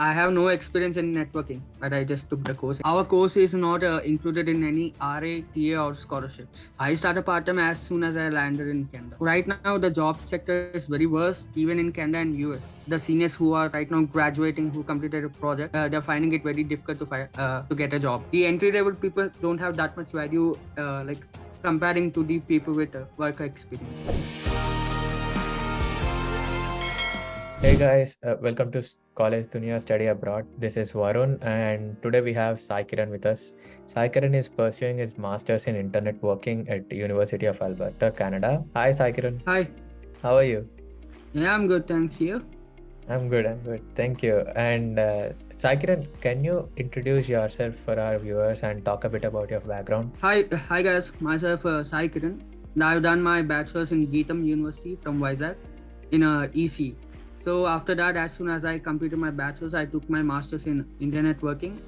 I have no experience in networking, but I just took the course. Our course is not included in any RA, TA, or scholarships. I started part-time as soon as I landed in Canada. Right now, the job sector is very worse, even in Canada and US. The seniors who are right now graduating, who completed a project, they're finding it very difficult to get a job. The entry-level people don't have that much value, comparing to the people with work experience. Hey guys, welcome to College Dunia Study Abroad. This is Varun, and today we have Sai Kiran with us. Sai Kiran is pursuing his master's in internet working at University of Alberta, Canada. Hi Sai Kiran. Hi. How are you? Yeah, I'm good. Thanks. You? I'm good. Thank you. And Sai Kiran, can you introduce yourself for our viewers and talk a bit about your background? Hi guys. Myself, Sai Kiran. I've done my bachelor's in Geetham University from Vizag in EC. So after that, as soon as I completed my bachelor's, I took my master's in internet working.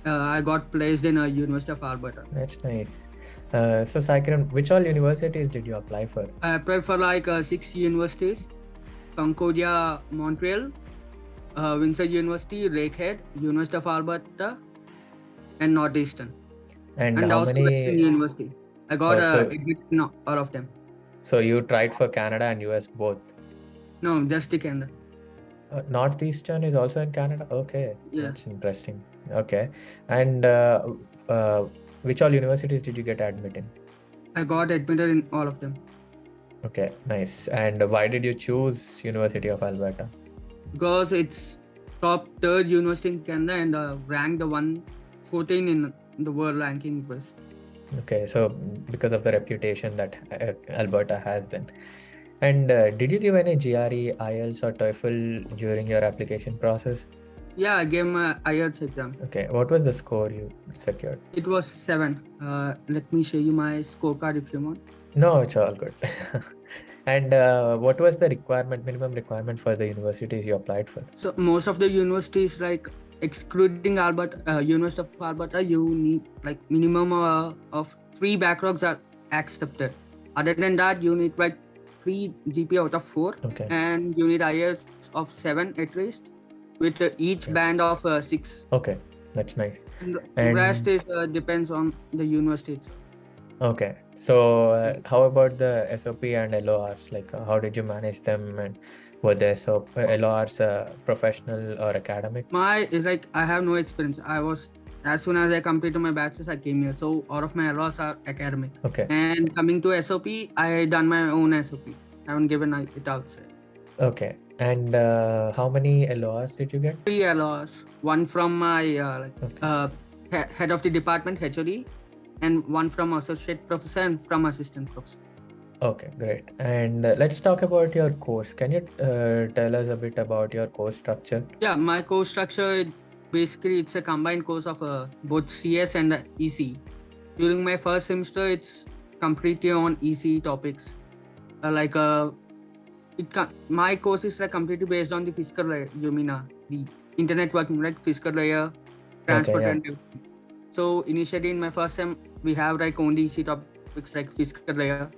I got placed in University of Alberta. That's nice. So Sai Kiran, which all universities did you apply for? I applied for 6 universities: Concordia, Montreal, Windsor University, Lakehead, University of Alberta, and Northeastern. And how also many? Western University. I got admitted in all of them. So you tried for Canada and US both? No, just the Canada. Northeastern is also in Canada? Okay, yeah. That's interesting. Okay, and which all universities did you get admitted in? I got admitted in all of them. Okay, nice. And why did you choose University of Alberta? Because it's top 3rd university in Canada and ranked the 114 in the world ranking list. Okay, so because of the reputation that Alberta has then. And did you give any GRE, IELTS or TOEFL during your application process? Yeah, I gave my IELTS exam. Okay, what was the score you secured? It was 7. Let me show you my scorecard if you want. No, it's all good. And what was the minimum requirement for the universities you applied for? So most of the universities, excluding Alberta, University of Alberta, you need minimum of 3 backlogs are accepted. Other than that, you need 3 GPA out of 4. Okay. And you need IELTS of 7 at least, with each band of 6. Okay, that's nice. And the rest is depends on the university itself. Okay, so how about the SOP and LORs? How did you manage them, and were the LORs professional or academic? I have no experience. As soon as I completed my bachelor's, I came here. So all of my LORs are academic. Okay. And coming to SOP, I done my own SOP. I haven't given it outside. Okay. And how many LORs did you get? 3 LORs. One from my head of the department, HOD, and one from associate professor and from assistant professor. Okay, great. And let's talk about your course. Can you tell us a bit about your course structure? Yeah, my course structure, basically it's a combined course of both CS and EC. During my first semester, it's completely on EC topics. My course is completely based on the physical layer. You mean the internet working, physical layer, transport, and everything. So initially in my first sem, we have only EC topics like physical layer,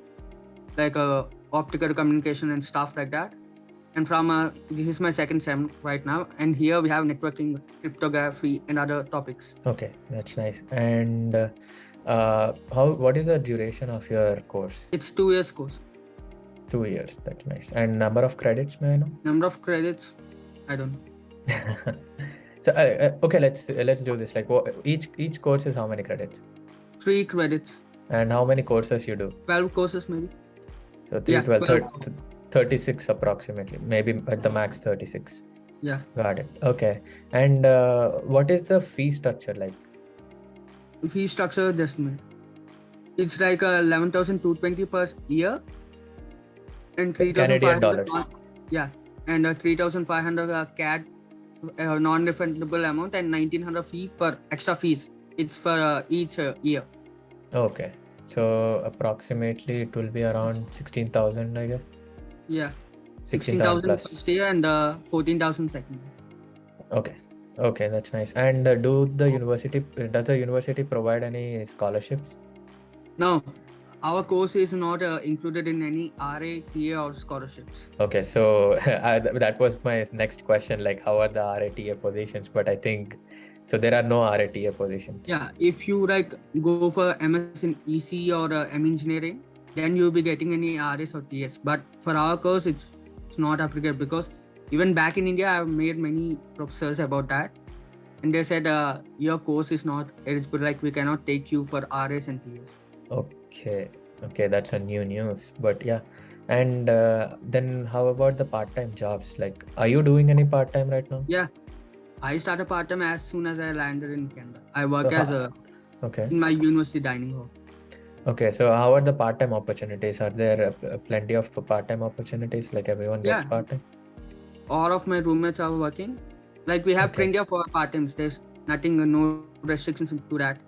optical communication and stuff like that. And from this is my second sem right now, and here we have networking, cryptography, and other topics. Okay, that's nice. And what is the duration of your course? It's 2 years course. 2 years, that's nice. And number of credits, may I know? Number of credits, I don't know. So okay, let's do this. Each course is how many credits? 3 credits. And how many courses you do? 12 courses maybe. So 12, 36 approximately, maybe at the max 36. Yeah. Got it. Okay. And what is the fee structure like? Fee structure, just a minute. It's 11,220 per year. And 3,500 Canadian dollars. Yeah. And 3,500 CAD non-refundable amount, and 1,900 fee per extra fees. It's for each year. Okay. So approximately it will be around 16,000, I guess. Yeah. 16,000 first year and 14,000 second year. Okay, that's nice. And does the university provide any scholarships? No, Our course is not included in any RA, TA, or scholarships. Okay, so that was my next question, like how are the RATA positions? But I think so there are no RATA positions. Yeah, if you like go for MS in EC or M engineering, then you'll be getting any RS or TS. But for our course, it's not applicable because even back in India, I've made many professors about that, and they said your course is not eligible. Like we cannot take you for RS and TS. Okay, that's a new news, but yeah. And then how about the part-time jobs? Like, are you doing any part-time right now? Yeah, I started part time as soon as I landed in Canada. I work So as okay. in my university dining hall. Okay, so how are the part-time opportunities? Are there plenty of part-time opportunities? Like everyone gets Yeah, part-time? all of my roommates are working. Like we have Okay. plenty of part times. There's nothing, no restrictions to that.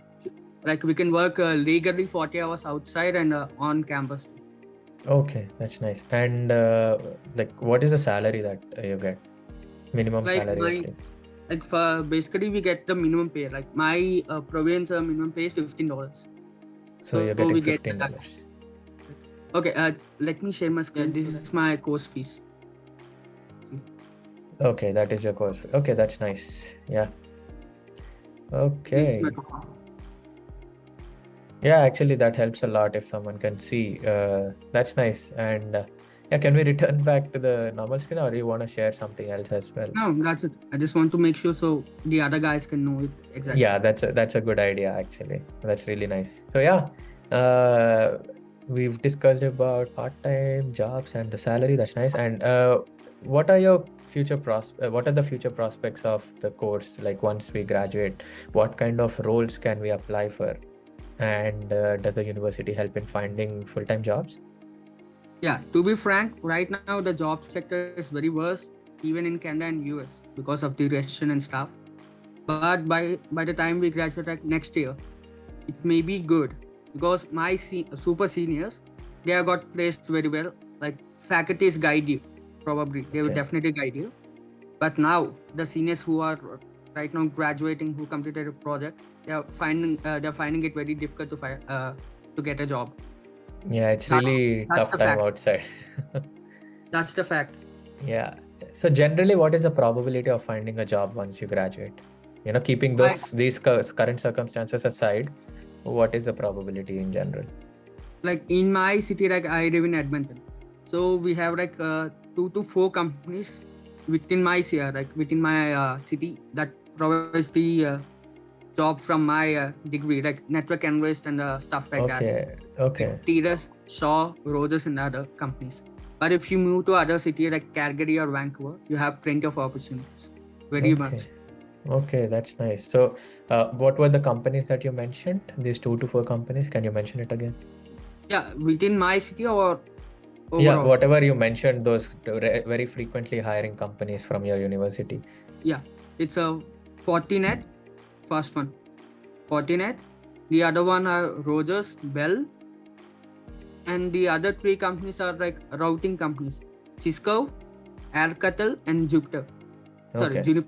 Like we can work legally 40 hours outside and on campus too. Okay, that's nice. And like, what is the salary that you get? Minimum Like salary at my least. like for basically we get the minimum pay. Like my province minimum pay is $15. So So you're we getting get that. $15. Okay, let me share my screen. This is my course fees. Okay, that is your course fee. Okay, that's nice. Yeah. This is my Okay. Yeah, actually, that helps a lot if someone can see. That's nice. And yeah, can we return back to the normal screen, or you want to share something else as well? No, that's it. I just want to make sure so the other guys can know it exactly. Yeah, that's a good idea actually. That's really nice. So yeah, we've discussed about part-time jobs and the salary. That's nice. And what are your what are the future prospects of the course? Like once we graduate, what kind of roles can we apply for? And does the university help in finding full-time jobs? Yeah, to be frank, right now the job sector is very worse, even in Canada and US because of the recession and stuff. But by the time we graduate like next year, it may be good because my super seniors, they have got placed very well. Like faculties guide you, probably they will Okay. definitely guide you. But now the seniors who are right now graduating, who completed a project, they're finding it very difficult to get a job. Yeah, it's That's really that's tough the time fact. outside. That's the fact. Yeah. So generally, what is the probability of finding a job once you graduate? You know, keeping I these current circumstances aside, what is the probability in general? like in my city, like I live in Edmonton, so we have like 2 to 4 companies within my within my city that provides the job from my degree, like network analyst and stuff like that. Okay. Like Teras, Shaw, Rhodes, and other companies. But if you move to other city like Calgary or Vancouver, you have plenty of opportunities. Very much. Okay, that's nice. So, what were the companies that you mentioned? These 2 to 4 companies. Can you mention it again? Yeah, within my city or Yeah, overall. whatever you mentioned, those very frequently hiring companies from your university. Yeah, it's a Fortinet, first one. Fortinet. The other one are Rogers, Bell, and the other 3 companies are like routing companies: Cisco, Alcatel, and Jupiter. Sorry, Okay.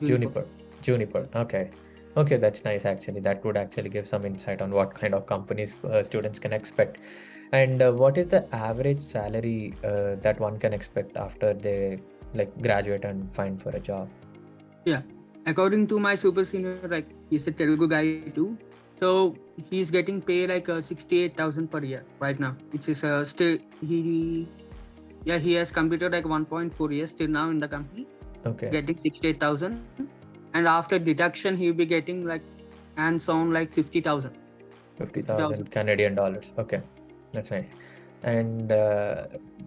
Juniper. Juniper. Okay, that's nice actually. That would actually give some insight on what kind of companies students can expect. And what is the average salary that one can expect after they like graduate and find for a job? Yeah, according to my super senior, like he's a Telugu guy too. So he's getting paid like 68,000 per year right now. It's his still he has completed like 1.4 years till now in the company. Okay. He's getting 68,000, and after deduction he'll be getting like hands on like 50,000. 50,000 Canadian dollars. Okay, that's nice. And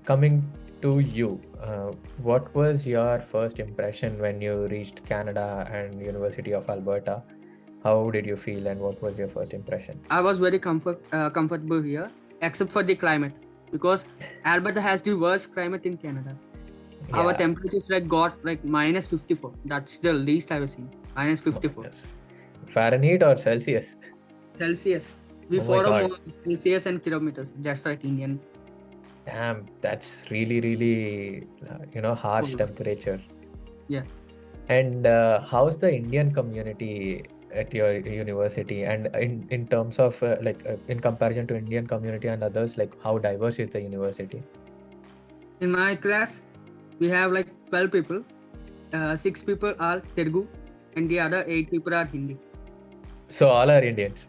coming to you, what was your first impression when you reached Canada and University of Alberta? How did you feel and what was your first impression? I was very comfortable here, except for the climate, because Alberta has the worst climate in Canada. Our Yeah. temperatures like got like minus 54. That's the least I've seen. Minus 54 Yes. Fahrenheit or Celsius? Celsius. We Oh my follow God. more Celsius and kilometers, just like Indian. Damn, that's really, harsh Oh, temperature. yeah. And how's the Indian community at your university, and in terms of in comparison to Indian community and others, like how diverse is the university? In my class, we have like 12 people. 6 people are Telugu, and the other 8 people are Hindi. So all are Indians,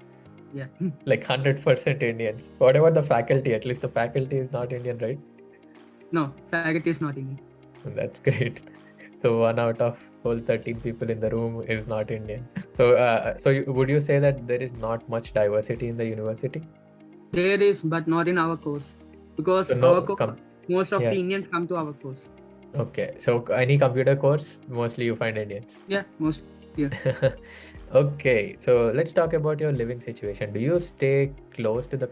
Yeah. like 100% Indians. What about the faculty? At least the faculty is not Indian, right? No, faculty is not Indian. That's great. So 1 out of whole 13 people in the room is not Indian. So would you say that there is not much diversity in the university? There is, but not in our course. Because So our course, most of yeah. the Indians come to our course. Okay, so any computer course, mostly you find Indians. Yeah, most. Yeah. Okay, so let's talk about your living situation. Do you stay close to the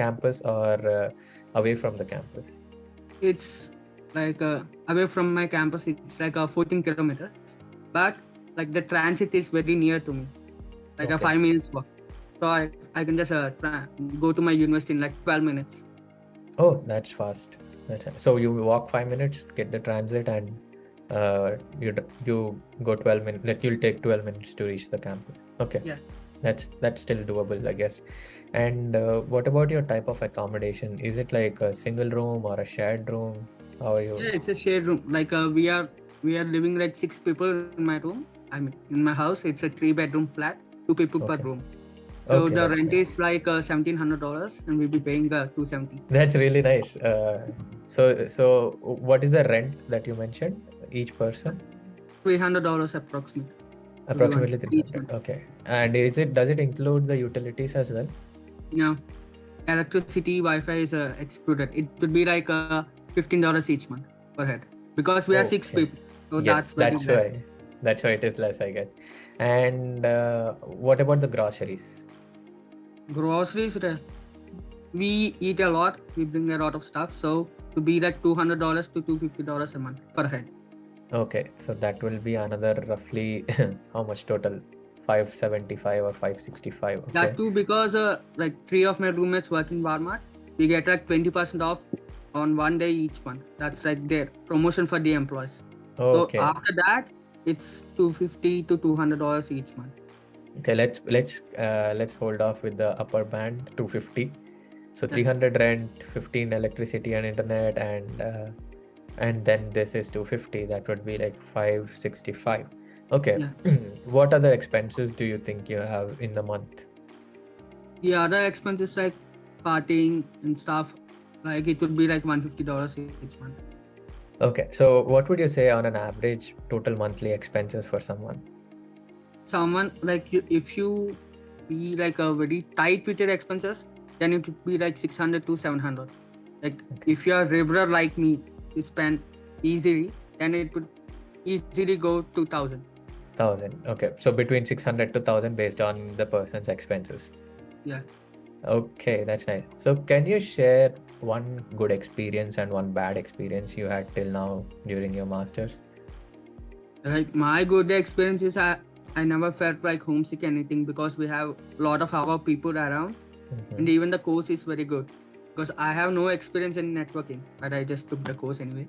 campus or away from the campus? It's like away from my campus. It's like 14 kilometers, but like the transit is very near to me, like a Okay. 5 minutes walk. So I can just go to my university in like 12 minutes. Oh, that's fast. So you walk 5 minutes, get the transit, and you go 12 minutes. Like you'll take 12 minutes to reach the campus. Okay. Yeah. That's still doable, I guess. And what about your type of accommodation? Is it like a single room or a shared room? How are you? Yeah, it's a shared room. Like we are living like 6 people in my room. I mean, in my house, it's a 3-bedroom flat, 2 people per Okay. room. So Okay, the that's rent nice. is like $1,700, and we'll be paying $270. That's really nice. So what is the rent that you mentioned each person? $300 approximately. Approximately Each 300. month. Okay. And does it include the utilities as well? Now, electricity, Wi-Fi is excluded. It would be like $15 each month per head, because we are 6 Okay. people. So Yes, that's very that's why it is less, I guess. And what about the groceries? groceries. We eat a lot. We bring a lot of stuff. So to be like $200 to $250 a month per head. Okay, so that will be another roughly how much total? 575 or 565. Okay. That too, because like 3 of my roommates work in Walmart. We get like 20% off on one day each month. That's like their promotion for the employees. Okay. So after that, it's $250 to $200 each month. Okay, let's hold off with the upper band, 250. So Yeah. 300 rent, 15 electricity and internet, and then this is 250. That would be like 565. Okay. Yeah. What other expenses do you think you have in the month? The other expenses like partying and stuff, like it would be like $150 each month. Okay, so what would you say on an average total monthly expenses for someone? Someone like you, if you be like a very tight with your expenses, then it would be like 600 to 700. Like if you are regular like me, you spend easily, then it would easily go to 1,000. 1,000. Okay, so between 600 to 1,000 based on the person's expenses. Yeah. Okay, that's nice. So can you share one good experience and one bad experience you had till now during your masters? Like my good experience is I never felt like homesick anything, because we have a lot of our people around, and even the course is very good, because I have no experience in networking, but I just took the course anyway.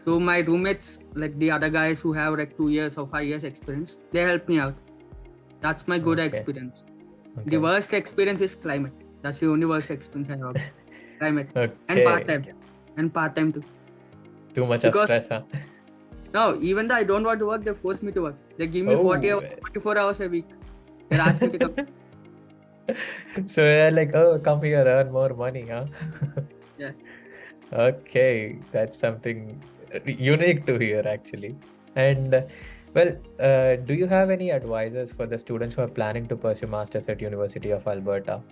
So my roommates, like the other guys who have like 2 years or 5 years experience, they help me out. That's my good experience. Okay. The worst experience is climate. That's the only worst experience I have. Climate. Okay. And part-time. And part-time too. Too much of stress, huh? No, even though I don't want to work, they force me to work. They give me 44 hours a week. They ask me to come. So they're like, oh, come here, earn more money, huh? Yeah. Okay, that's something unique to hear, actually. And well, do you have any advices for the students who are planning to pursue masters at University of Alberta?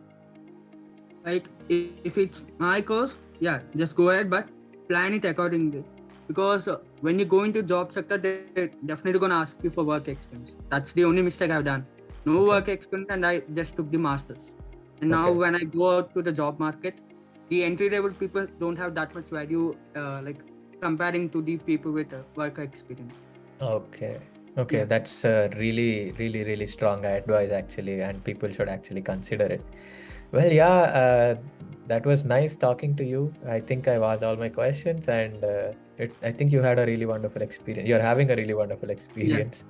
Like if it's my course, yeah, just go ahead, but plan it accordingly. Because when you go into job sector, they're definitely gonna ask you for work experience. That's the only mistake I've done. No work experience, and I just took the masters. And now when I go out to the job market, the entry level people don't have that much value, like comparing to the people with work experience. Okay, Yeah. that's really strong advice actually, and people should actually consider it. Well, yeah, that was nice talking to you. I think I've asked all my questions, and I think you had a really wonderful experience. You're having a really wonderful experience.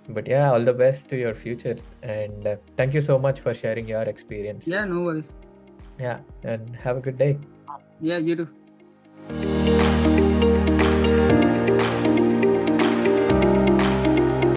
But yeah, all the best to your future, and thank you so much for sharing your experience. Yeah, no worries. Yeah, and have a good day. Yeah, you too.